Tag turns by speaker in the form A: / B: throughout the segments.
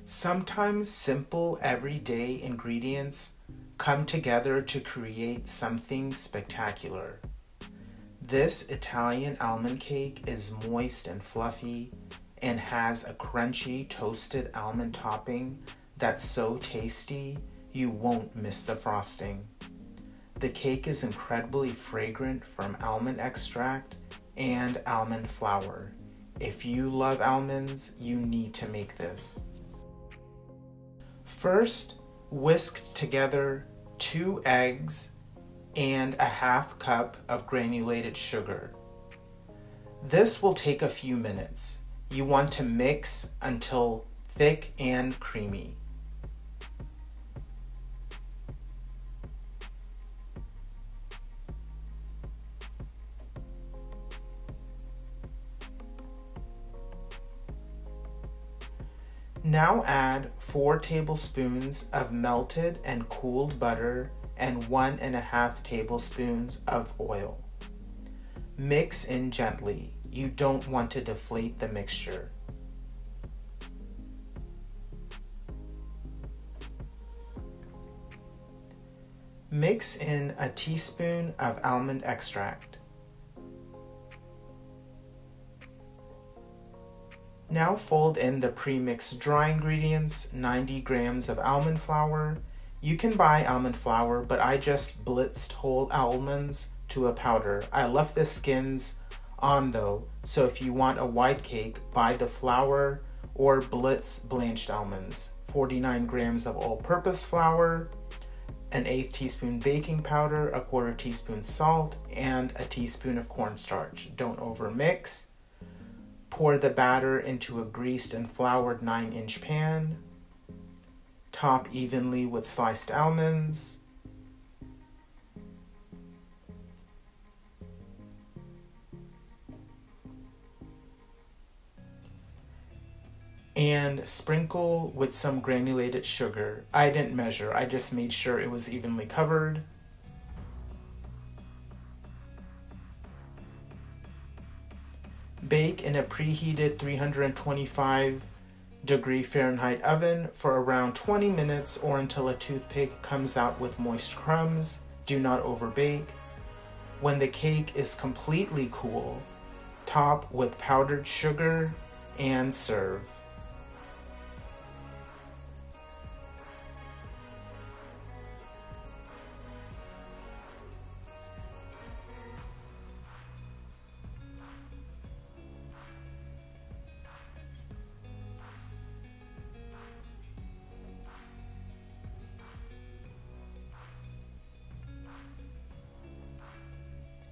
A: Sometimes simple everyday ingredients come together to create something spectacular. This Italian almond cake is moist and fluffy and has a crunchy toasted almond topping that's so tasty you won't miss the frosting. The cake is incredibly fragrant from almond extract and almond flour. If you love almonds, you need to make this. First, whisk together 2 eggs and a half cup of granulated sugar. This will take a few minutes. You want to mix until thick and creamy. Now add 4 tablespoons of melted and cooled butter and 1.5 tablespoons of oil. Mix in gently. You don't want to deflate the mixture. Mix in a teaspoon of almond extract. Now fold in the pre-mixed dry ingredients, 90 grams of almond flour. You can buy almond flour, but I just blitzed whole almonds to a powder. I left the skins on though, so if you want a white cake, buy the flour or blitz blanched almonds. 49 grams of all-purpose flour, an 1/8 teaspoon baking powder, a 1/4 teaspoon salt, and a teaspoon of cornstarch. Don't overmix. Pour the batter into a greased and floured 9-inch pan. Top evenly with sliced almonds. And sprinkle with some granulated sugar. I didn't measure, I just made sure it was evenly covered. Bake in a preheated 325-degree Fahrenheit oven for around 20 minutes or until a toothpick comes out with moist crumbs. Do not overbake. When the cake is completely cool, top with powdered sugar and serve.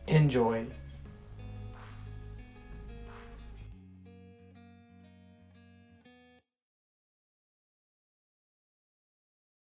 A: Enjoy.